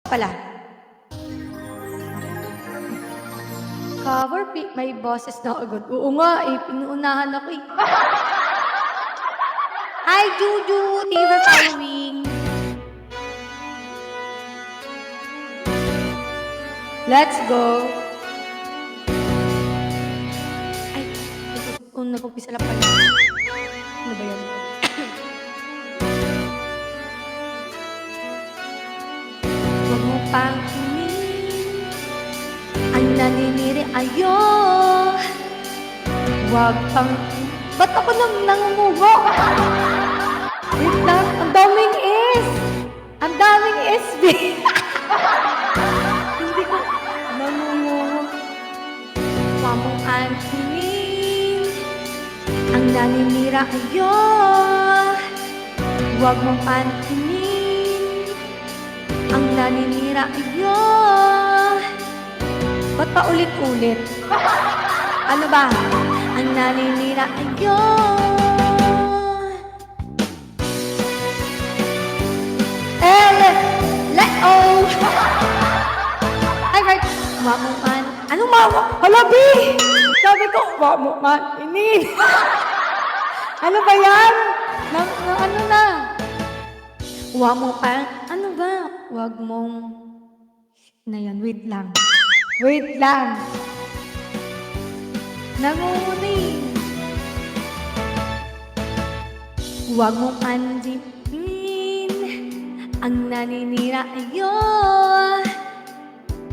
Pala. Cover pic, may boses na agad. Oo nga eh, pinuunahan ako eh. Hi Juju, thank you for following. Let's go. Ay, nag-umpisa na pala. Ano ba yan? Huwag mo pang ang naniniri ayo. Huwag pang... Ba't ako nangumugo? Wait lang, ang daming S. Ang daming SB. Hindi ko nangumugo. Huwag mong antinin ang naninira ayo. Huwag mong antinin ang naninira ayo. Ba't pa ulit-ulit? Ano ba? Ang naninira ayo. Let-o! Ay, right. Huwag mo man. Ano mama? Halabi! Sabi ko, huwag mo man. Inin. Ano ba yan? Ano na? Huwag mo pa. Ano ba? Huwag mong... Na yan, wait lang. Wait lang. Nangungunin. Huwag mong anjipin ang naninira ayo.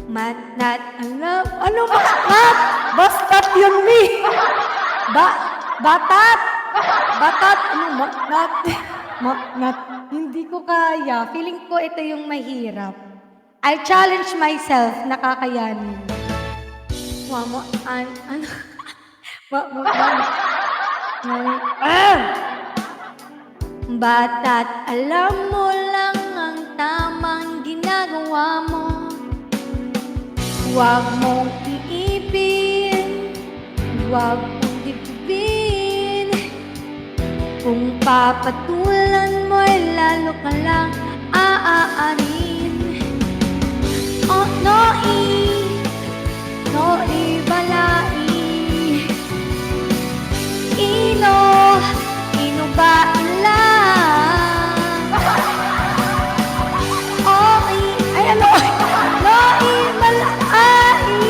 Matnat ang love. Ano matnat? Bastat yun, mi. Batat. Batat. Ano matnat? Matnat. Hindi ko kaya. Feeling ko ito yung mahirap. I'll challenge myself na kakayanin. Huwag mo ano? Huwag mo Bata't alam mo lang ang tamang ginagawa mo. Huwag mong iipin, huwag mong dibdibin. Kung papatulan mo'y lalo ka lang aaarin. Oh, noi balai. Ino ba ilang? Oi, ay ano? Noi balai.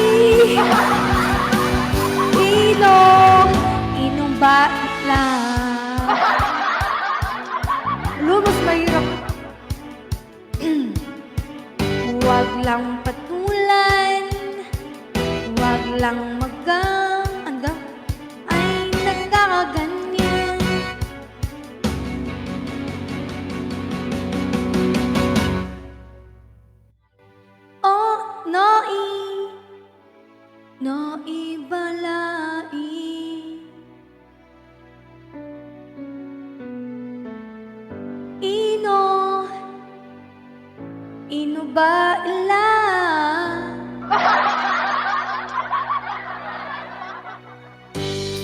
Ino ba ilang? Lumos mahirap. Huwag lang patulan, huwag lang hanggang ay nagkakaganyan. Oh, noi balai. Ino ba ilang?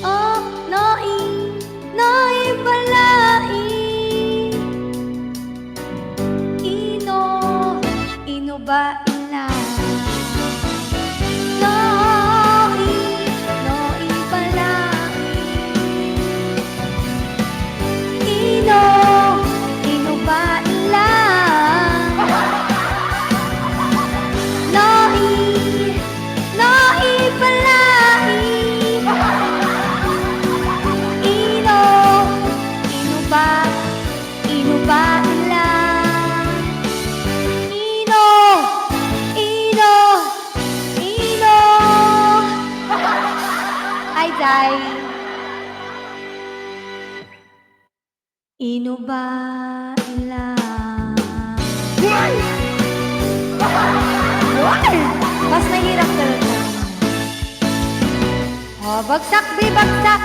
Oh, noi balai. Ino ba ilang? Noi balai. Ino ba ilang? Noi balai. Ino ba ilang? Ino. Hi, Jai. Ino ba ilang? Mas mahirap ka lang. Oh, bagsak, bagsak.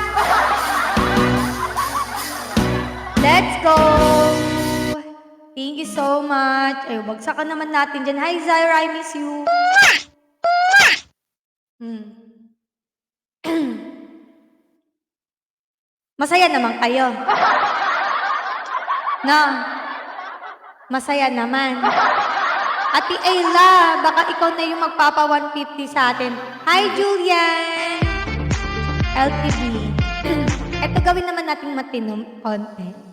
Let's go. Thank you so much. Ay, bagsakan naman natin dyan. Hi, Zaira, I miss you. Masaya naman kayo. No? Masaya naman. Ate Ayla, baka ikaw na yung magpapa 150 sa atin. Hi, Julian! LTV. Ito gawin naman nating matinong konti.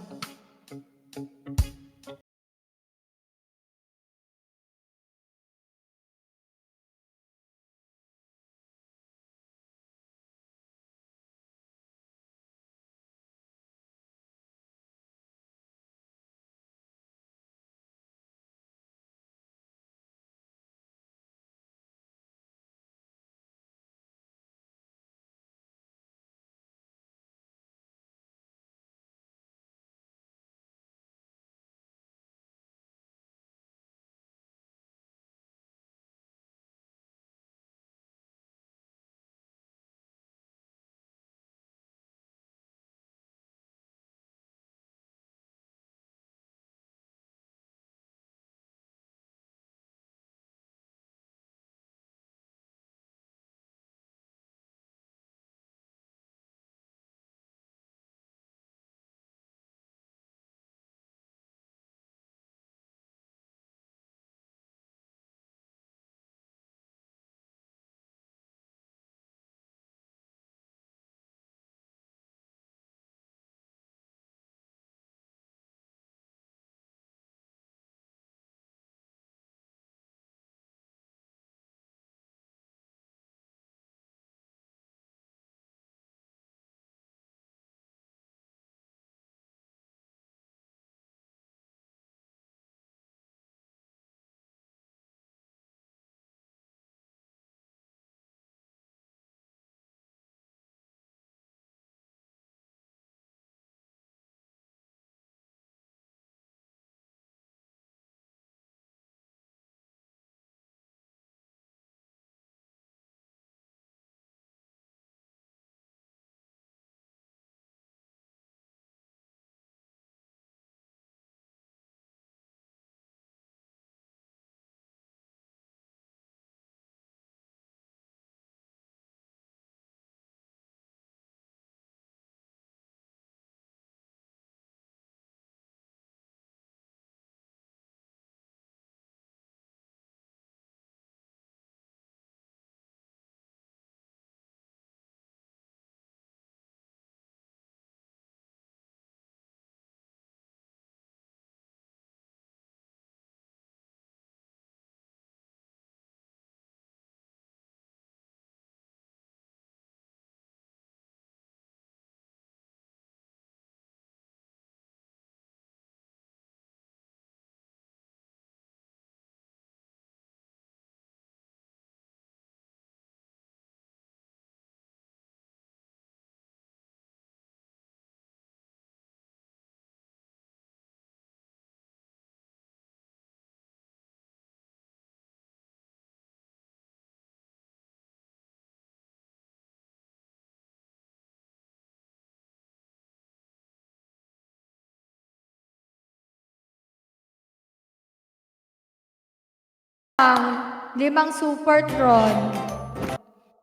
Ang 5 Supertron.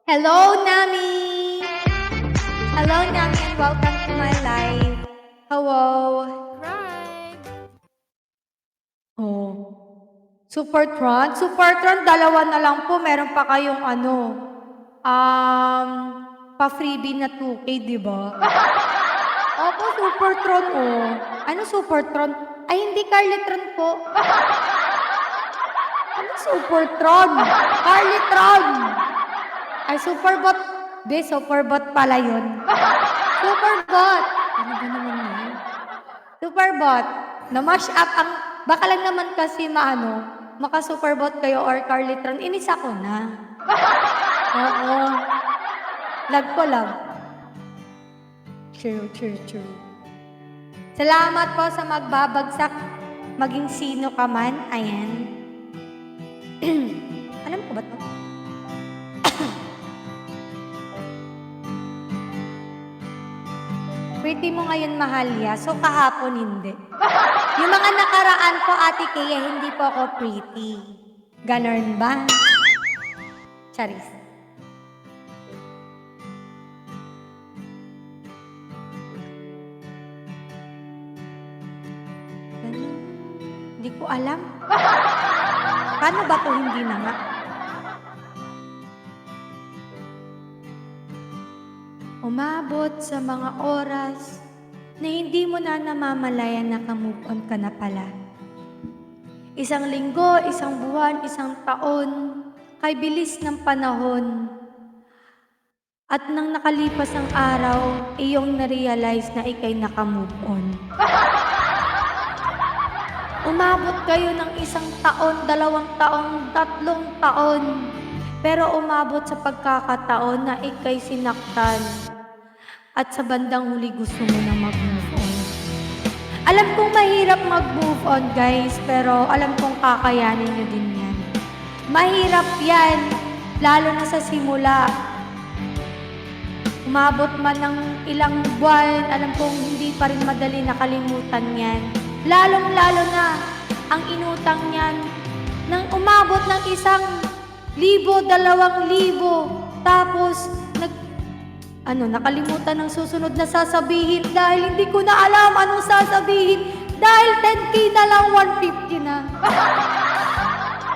Hello, Nami! Hello, Nami, and welcome to my live. Hello. Right. Oh. Supertron? Supertron, dalawa na lang po. Meron pa kayong pa-freebie na 2K, di ba? Opo, Supertron, oh. Ano Supertron? Ay, hindi Carlytron po. Ano Supertron? Carlytron! Ay, Superbot. Be, Superbot pala yun. Superbot! Ano ba naman yun? Superbot. Na-mash up ang... Baka lang naman kasi maka-Superbot kayo or Carlytron. Inis ako na. Oo. Lag ko lang. True. Salamat po sa magbabagsak. Maging sino ka man. Ayan. Alam ko ba ito? Pretty mo ngayon, Mahalya. So, kahapon hindi. Yung mga nakaraan po, Ate Kaya, hindi po ako pretty. Ganon ba? Charis. Hindi ko alam. Paano ba to hindi na nga? Umabot sa mga oras na hindi mo na namamalayan na ka-move on ka na pala. Isang linggo, isang buwan, isang taon, kay bilis ng panahon. At nang nakalipas ang araw, iyong na-realize na ikay naka-move on. Umabot kayo ng isang taon, 2 taon, 3 taon. Pero umabot sa pagkakataon na ikay sinaktan. At sa bandang huli gusto mo na mag-move on. Alam kong mahirap mag-move on, guys, pero alam kong kakayanin nyo din yan. Mahirap yan, lalo na sa simula. Umabot man ng ilang buwan, alam kong hindi pa rin madali nakalimutan yan. Lalong-lalo na ang inutang niyan nang umabot ng 1,000, 2,000, tapos nakalimutan ng susunod na sasabihin dahil hindi ko na alam anong sasabihin dahil 10K na lang, 150 na.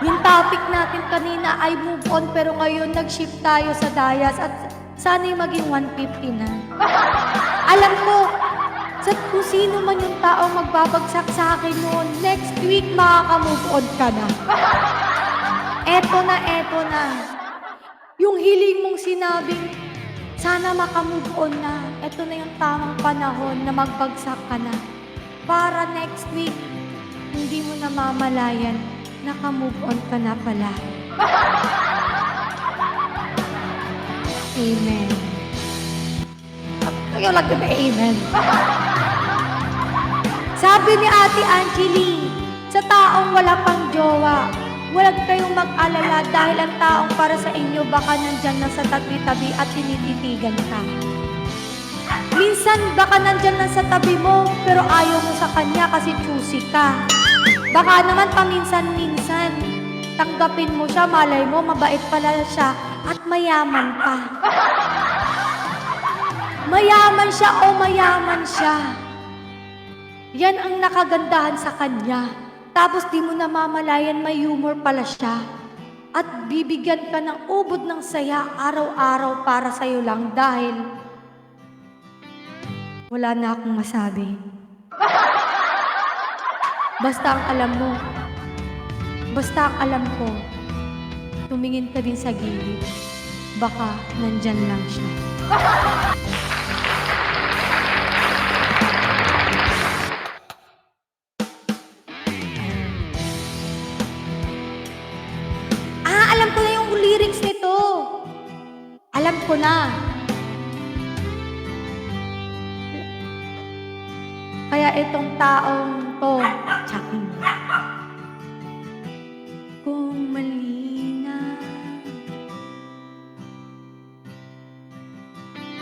Yung topic natin kanina ay move on pero ngayon nag-shift tayo sa dayas at sana'y maging 150 na. Alam ko, kung sino man yung taong magbabagsak sa akin noon, next week makaka-move on ka na. Eto na. Yung hiling mong sinabing, sana maka-move on na. Eto na yung tamang panahon na magbagsak ka na. Para next week, hindi mo namamalayan, naka-move on ka na pala. Amen. Kaya lang ba amen? Sabi ni Ate Angeline, sa taong wala pang jowa, huwag kayong mag-alala dahil ang taong para sa inyo baka nandyan lang sa tabi-tabi at tinititigan ka. Minsan baka nandyan lang sa tabi mo pero ayaw mo sa kanya kasi choosy ka. Baka naman paminsan-minsan, tanggapin mo siya, malay mo, mabait pala siya at mayaman pa. Mayaman siya o mayaman siya. Yan ang nakagandahan sa kanya. Tapos di mo namamalayan may humor pala siya. At bibigyan ka ng ubod ng saya araw-araw para sa'yo lang dahil wala na akong masabi. Basta ang alam ko, tumingin ka din sa gilid. Baka nandyan lang siya. Alam ko na yung lyrics nito. Alam ko na. Kaya itong taong to, tsaking. Kung mali na,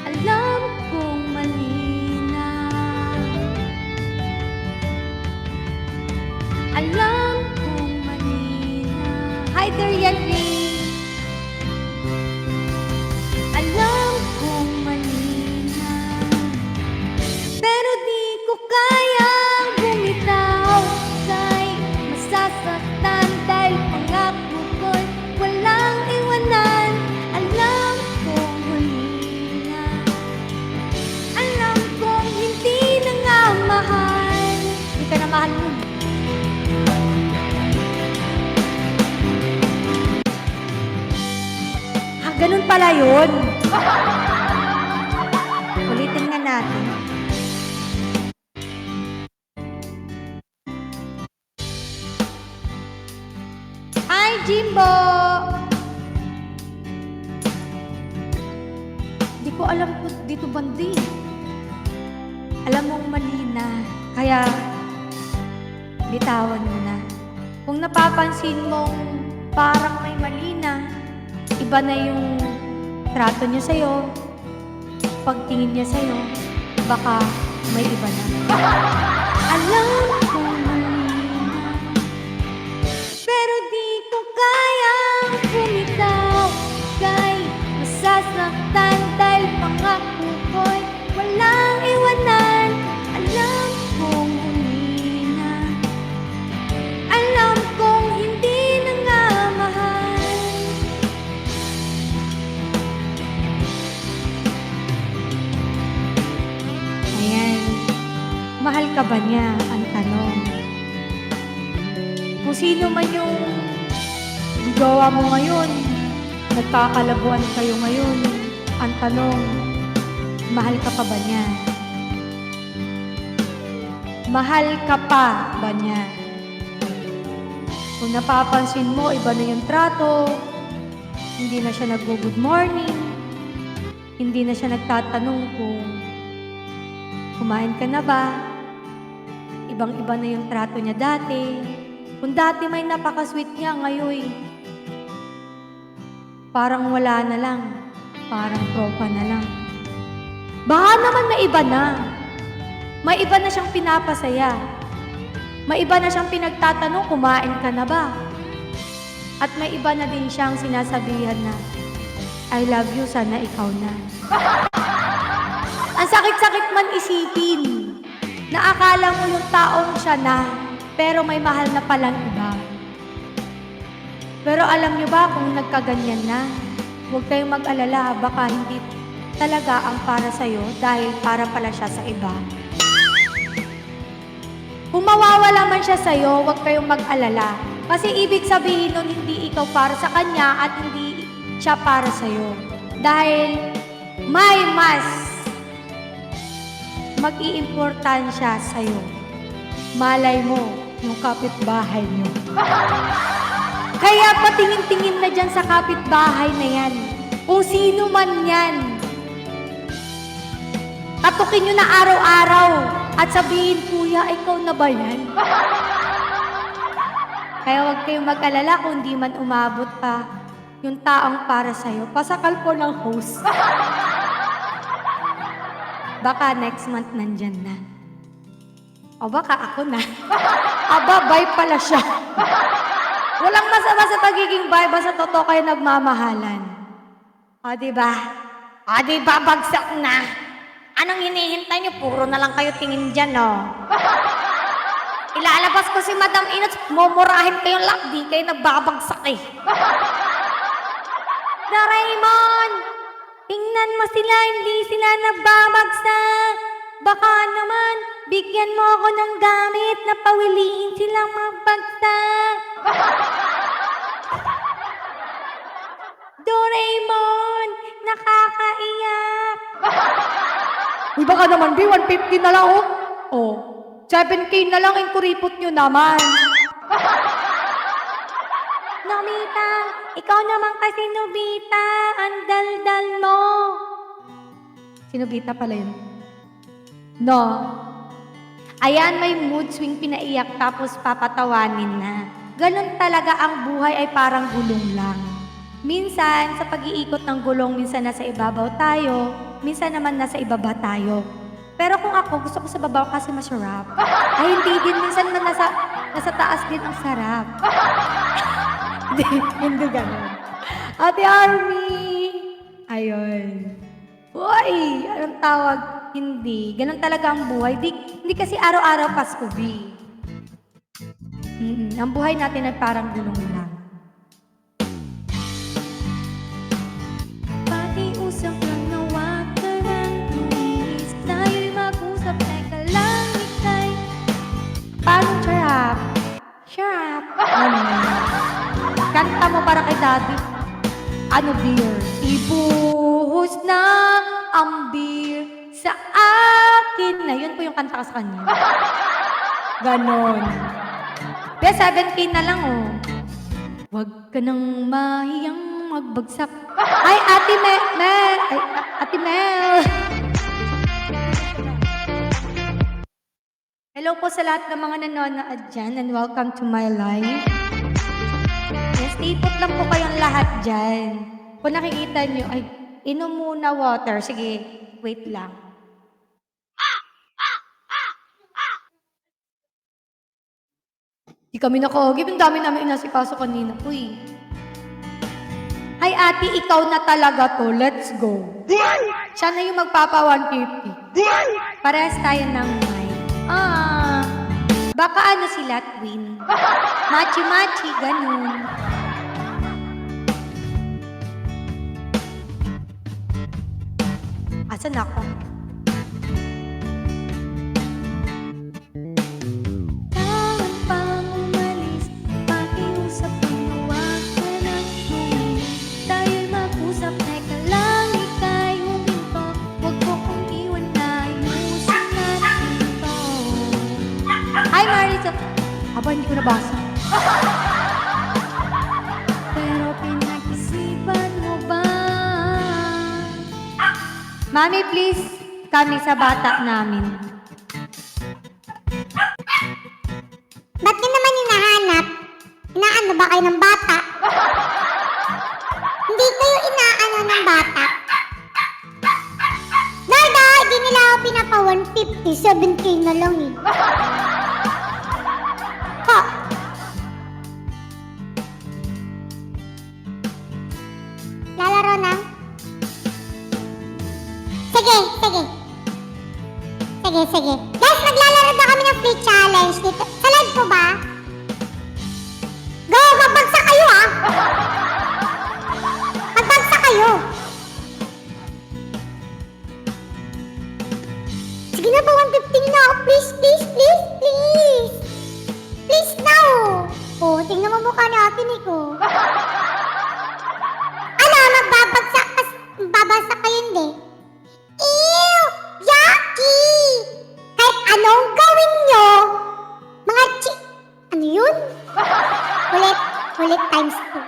alam kong mali na, alam kong mali na. Hi there, Yanni. Alam kong mali na, pero di ko kayang bumitaw. Kay masasaktan dahil pangako ko'y walang iwanan. Alam kong huli na, alam kong hindi na nga mahal. Hindi ka na mahal mo. Ganun pala yun. Ulitin nga natin. Hi, Jimbo! Di ko alam kung dito bandi. Alam mong mali na, kaya bitawan mo na. Kung napapansin mong parang may mali na, iba na yung trato niya sa'yo, pagtingin niya sa'yo, baka may iba na. Alam kong mali na, pero di ko kayang bumitaw. Kay masasaktan dahil pangako ko'y walang iwanan. Alam kong huli na, alam kong hindi na nga ka ba niya? Ang tanong. Kung sino man yung jowa mo ngayon, nagkakalabuan kayo ngayon, ang tanong, mahal ka pa ba niya? Mahal ka pa ba niya? Kung napapansin mo, iba na yung trato, hindi na siya nag-good morning, hindi na siya nagtatanong kung kumain ka na ba, ibang-iba na yung trato niya dati. Kung dati may napaka-sweet niya, ngayon parang wala na lang, parang tropa na lang. Baka naman may iba na. May iba na siyang pinapasaya. May iba na siyang pinagtatanong, kumain ka na ba? At may iba na din siyang sinasabihan na, I love you, sana ikaw na. Ang sakit-sakit man isipin na akala mo yung taong siya na, pero may mahal na palang iba. Pero alam niyo ba kung nagkaganyan na, huwag kayong mag-alala, baka hindi talaga ang para sa'yo dahil para pala siya sa iba. Kung mawawala man siya sa'yo, huwag kayong mag-alala. Kasi ibig sabihin nun, hindi ikaw para sa kanya at hindi siya para sa'yo. Dahil may mas mag-iimportansya sa'yo. Malay mo, yung kapitbahay niyo. Kaya patingin-tingin na dyan sa kapitbahay na yan. Kung sino man yan. Katukin nyo na araw-araw at sabihin, Kuya, ikaw na ba yan? Kaya huwag kayong mag-alala kung di man umabot pa yung taong para sa'yo. Pasakal po ng host. Baka next month nandyan na. O baka ako na. Aba, bye pala siya. Walang masama sa pagiging bye, basta totoo kayo nagmamahalan. O diba? O diba, bagsak na? Anong hinihintay niyo? Puro na lang kayo tingin dyan, no? Ilalabas ko si Madam Inots, mumurahin kayong lahat, di kayo nagbabagsak eh. Doraemon! Tingnan mo sila, hindi sila nagbabagsak. Baka naman, bigyan mo ako ng gamit na pawiliin silang magbagsak. Doraemon! Nakakaiyak! Uy, baka naman, B, 150 na lang, oh. Oh, 7K na lang, yung kuripot nyo naman. Nobita, ikaw naman kasi, Nobita. Ang daldal mo. Si Nobita pala yun. No. Ayan, may mood swing, pinaiyak, tapos papatawanin na. Ganon talaga ang buhay, ay parang gulong lang. Minsan, sa pag-iikot ng gulong, minsan nasa ibabaw tayo, minsan naman nasa ibaba tayo. Pero kung ako, gusto ko sa babaw kasi masarap. Ay, hindi din. Minsan man nasa taas din ang sarap. Hindi ganun. Ate Army! Ayun. Uy! Anong tawag? Hindi. Ganun talaga ang buhay. Hindi kasi araw-araw Pasko, B. Ang buhay natin ay parang gulong lang. Pakiusap lang na wag ka nang lumis. Tayo'y mag-usap, teka lang ikay. Paano charap? Charap? Ano? Kanta mo para kay Daddy. Ano beer? Ibuhos na ang beer sa akin na. Yun po yung kanta ko sa kanya. Ganon. Pero 7K na lang, oh. Huwag ka nang mahiyang magbagsak. Ay, Ate Ate Mel. Hello po sa lahat ng mga nanonood dyan and welcome to my life. Yes, stay put lang po kayong lahat dyan. Kung nakikita nyo, ay, inom muna water. Sige, wait lang. Di kami nakahagip. Ang dami namin inasikaso kanina po eh. Hi ate, ikaw na talaga to. Let's go. Siya na yung magpapa 150. Parehas tayo ng mic. Baka ano sila, twin. Machi-machi, ganun. Asan ako? nabasa. Pero pinag-isipan mo ba? Mami, please, kami sa bata namin. Ba't yun naman hinahanap? Inaano ba kayo ng bata? Hindi kayo inaano ng bata. Darda, di nila ako pinapa 150, 7K na lang eh. Ha? Lalaro na? Sige, sige. Sige, sige. Guys, maglalaro na kami ng free challenge dito. Sa live po ba? Go! Magbagsak kayo ah! Magbagsak kayo! Sige na ba, 150 na ako. Please, please, please, please! Please now! Oh, tingnan mo mukha ni Ate Nico. Ano, magbabagsak kayo hindi? Ew! Yucky! Kahit anong gawin nyo, mga ano yun? Ulit times 2.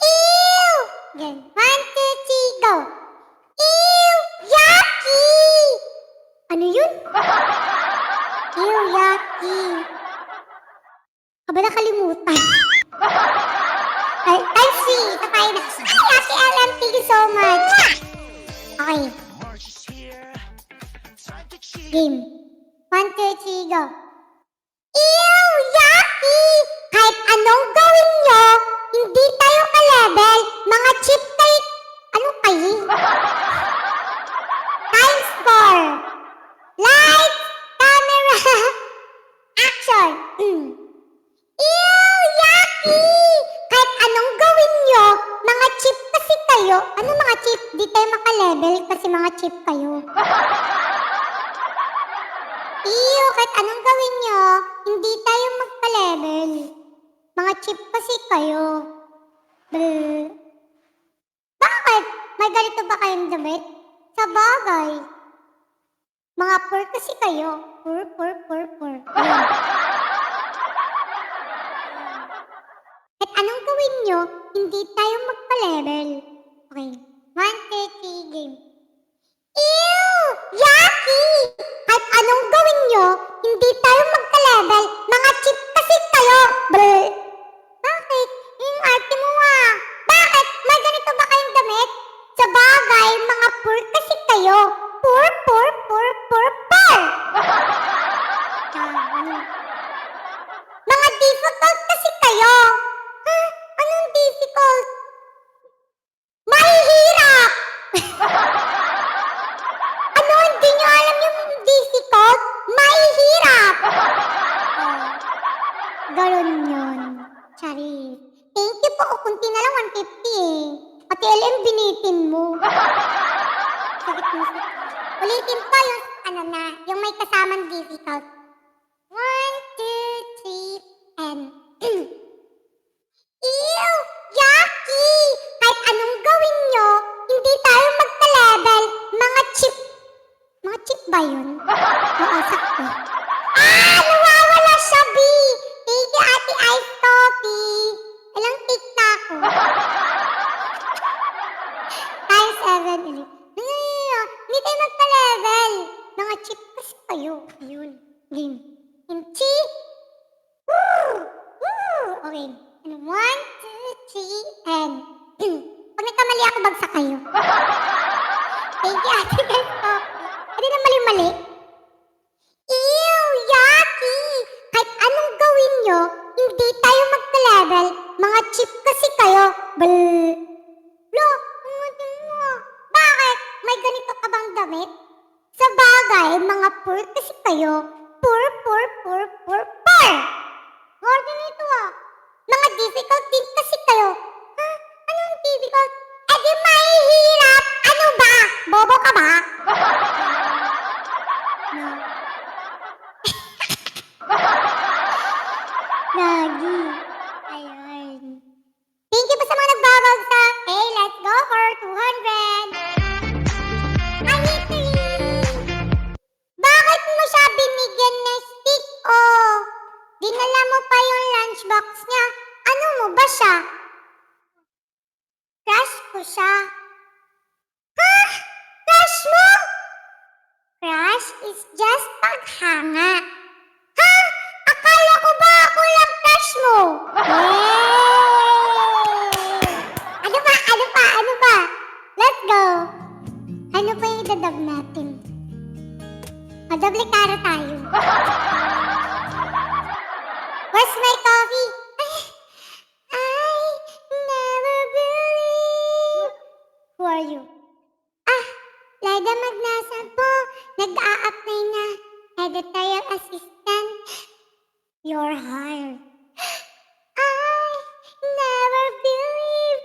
Ew! Gan. 1, 2, 3, go! Ew! Yucky! Ano yun? Ew, yucky! Aba nakalimutan. Ay, times 3. Ito tayo na. Ay, Ate LM, thank you so much. Okay. Game. 1, 2, 3, go. Ew! Yucky! Kahit anong gawin nyo, hindi tayo ka-level. Mga cheap tayo. Ano kayo? Times 4. Lights, camera, action. Ew! Yucky! Kahit anong gawin nyo, mga cheap kasi kayo. Ano mga cheap? Di tayo maka-level kasi mga cheap kayo. Ew! Kahit anong gawin nyo, hindi tayo magka-level. Mga cheap kasi kayo. Brr. Bakit? May ganito ba kayong damit? Sa bagay. Mga poor kasi kayo. Poor. Ayan. Kahit anong gawin nyo, hindi tayo magka-level. Okay. 1, 2, 3, game. Ew! Yucky! Kahit anong gawin nyo, hindi tayo magka-level. Mga cheap kasi kayo. Brr. Bakit? Yung arte mo ah. Bakit? May ganito ba kayong damit? Sa bagay, mga poor kasi kayo. Poor. Ano? Mga difficult kasi kayo. Ha? Anong difficult? Mahihirap! Ano? Hindi nyo alam yung difficult? Mahihirap! Ganon yun. Charis. Thank you po. Kunti na lang 150 eh. Ate LM, binitin mo. Sakit mo. Ulitin ko yung ano na, yung may kasamang difficult. 1, 2, 3, and... Ew! Yucky! Kahit anong gawin nyo, hindi tayo magka-level. Mga cheap. Mga cheap ba yun? Oo, sakto. Ah! Nawawala siya, B! Thank you, Ate Ice Coffee. Ilang TikTok ko. Times 7 ulit. Hindi tayo magka-level. Mga cheap kasi kayo. Ayun. Game. Kimchi. Woo! Okay. 1, 2, 3, and... Pag nagkamali ako, bagsak kayo. Thank you, Ate Ice Coffee. Hindi na mali-mali. Ew! Yucky! Kahit anong gawin nyo, hindi tayo magka-level. Mga cheap kasi kayo. Blah! Lo, bakit? May ganito ka bang damit? Sa bagay, mga poor kasi kayo. Poor. More ganito ah. Mga difficult din kasi kayo. Ha? Anong difficult? Eh di mahihirap. Ano ba? Bobo ka ba? No. Lagi. Ayun. Thank you po sa mga nagbabagsak. Hey, let's go for 200. Anitri! Bakit mo siya binigyan ng stick? Oh, dinala pa yung lunchbox niya. Ano mo ba siya? Crush ko siya. Ha? Crush mo? Crush is just paghanga. Ha? Akala ko ba ako lang crush mo? Yay! Ano ba? Ano ba? Ano ba? Let's go! Ano pa yung idadab natin? Madable karo tayo. Where's my coffee? I never believe. Who are you? Lada Magnasa po. Nag-a-apply na. Editorial assistant. You're hired. I never believe.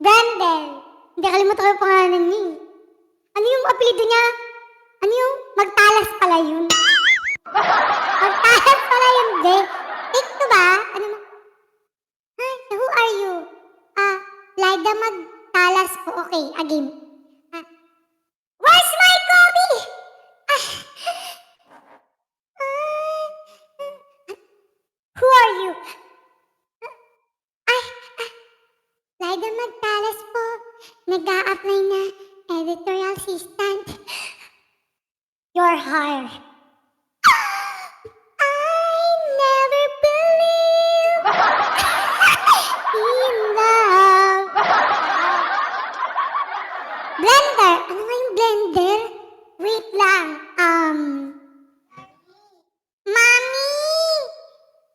Brandel. Hindi kalimutan ko yung pangalan niya. Ano yung apelido niya? Ano yung magtalas pala yun? Magtalas pala yun, de. Take to ba? Ano mo? Hi, who are you? Lyda Magtalas po. Okay, again. Where's my coffee? Who are you? Lyda Magtalas po. Nag-a-apply na editorial assistant. You're hired. I never believe in love. Blender! Ano nga yung blender? Wait lang. Mami!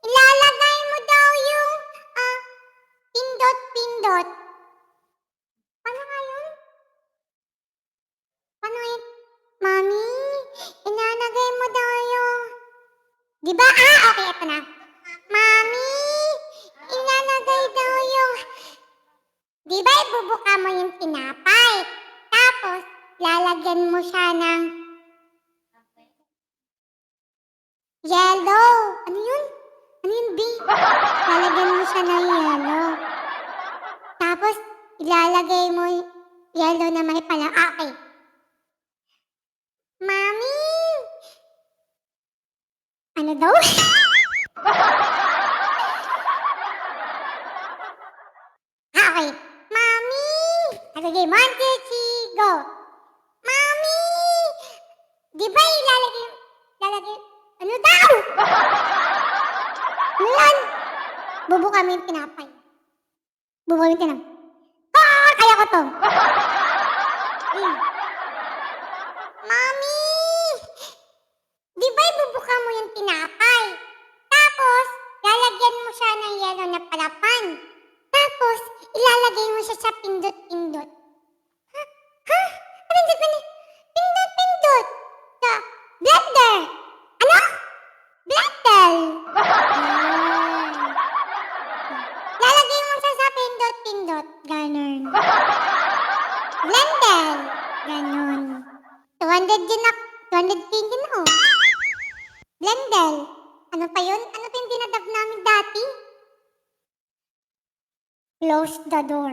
Ilalagay mo daw yung pindot-pindot. Ano nga yun? Ano yun? Mami! Ilalagay mo daw yung... Diba? Okay, ito na. Mami! Ilalagay daw yung... Diba ibubuka mo yung tinapay? Tapos, lalagyan mo siya ng... Yellow! Ano yun? Ano yun, B? Lalagyan mo siya ng yellow. Tapos, ilalagay mo yellow na may pala. Okay. Mami! Ano daw? Okay. Mami! Okay, 1, 2, 3, go! Mami! Di ba ilalagay... Ano daw? Ano yan? Bubuka mo yung tinapay. Bubuka mo yung tinapay. Kaya ko to. Mami! Di ba ibubuka mo yung tinapay? Tapos, lalagyan mo siya ng yellow na palapan. Tapos, ilalagay mo siya sa pindot-pindot. Ha? Pindot-pindot? Pindot-pindot! Sa blender! Ano? Blender! Lalagay mo siya sa pindot-pindot. Ganon. Blender! Ganon. 200 yun ako. 200 din ako. Blender! Ano pa yun? Ano pa yung dinadab namin dati? Close the door.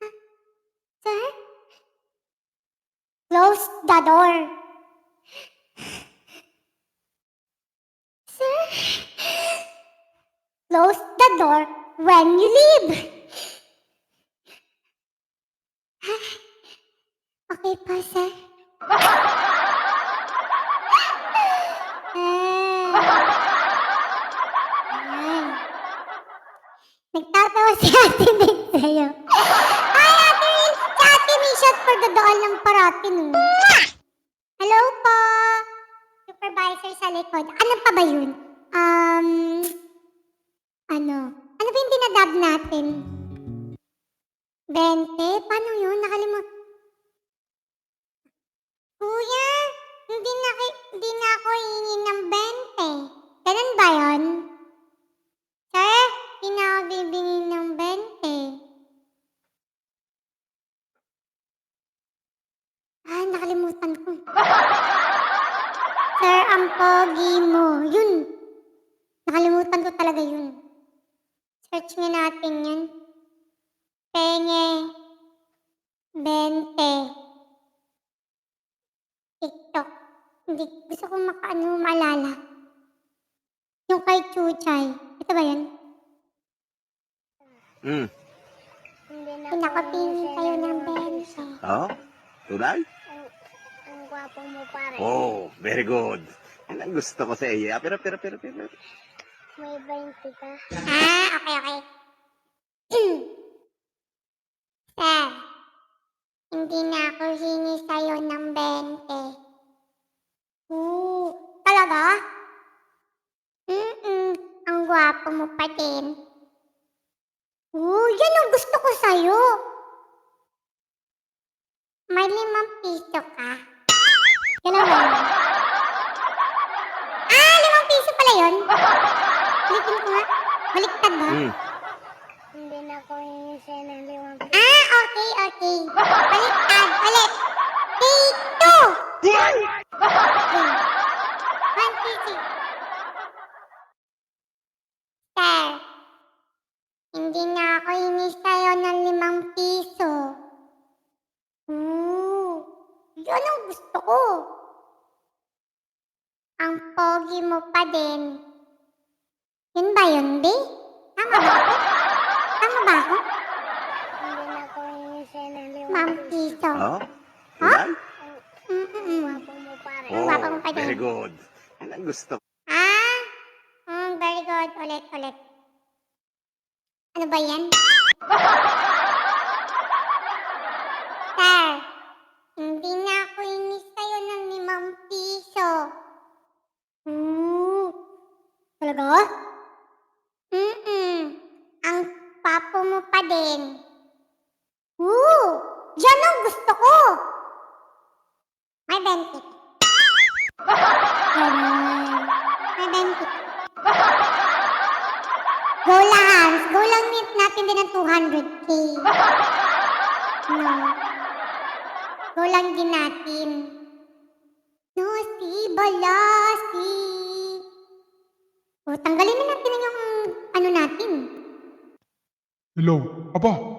Huh? Sir? Close the door. Sir? Close the door when you leave. Okay pa, sir? Nagtatawa si Ate Min sa'yo. Ay, Ate Min! Si Ate Min shot for dadaan ng parati, no? Hello po! Supervisor sa likod. Ano pa ba yun? Ano ba yung dinadab natin? 20? Paano yun? Nakalimut. Kuya, hindi na ako hihingi ng 20. Ganun ba yun? Sir, hindi na ako bibingin ng 20. Nakalimutan ko. Sir, ang pogi mo. Yun. Nakalimutan ko talaga yun. Search nga natin yun. Penge. 20. TikTok. Hindi, gusto ko maalala. Yung kay Chuchay. Ito ba yun? Hmm. Pinakatingin kayo ng 20. Oh, tunay? Ang gwapo mo pare. Oh, very good. Yan ang gusto ko sa iyo. Pero. May 20 ka. Ah, okay. Sir, hindi na ako hingi sa'yo ng 20. Talaga? Ang gwapo mo pa din. Yan ang gusto ko sa'yo. May 5 piso ka. Dalawa yun. 5 piso pala yun. Ulitin ko nga. Baliktad ba? Hmm. Hindi na ako hingi sa'yo ng 5 piso. Okay. Baliktad. Ulit. Dito! 1 piso. Sir, hindi na ako hingi sa'yo ng 5 piso. Yan ang gusto ko. Ang pogi mo pa din. Yun ba yun, Be? Tama ba ako? Hindi na ako hingi sa'yo ng 5 piso. Oh, tunay? Gwapo mo pare. Oh, Gwapo mo pa din. very good. Yan ang gusto ko. Very good. Ulit. Ano ba yan? Sir, hindi na ako hingi sa'yo ng 5 piso. Talaga? Ang papo mo pa din. Yan ang gusto ko. May 20. May 20. Go lang. Go lang natin din ng 200k. No. Go lang din natin. No, balasi. Tanggalin na natin yung ano natin. Hello? Aba,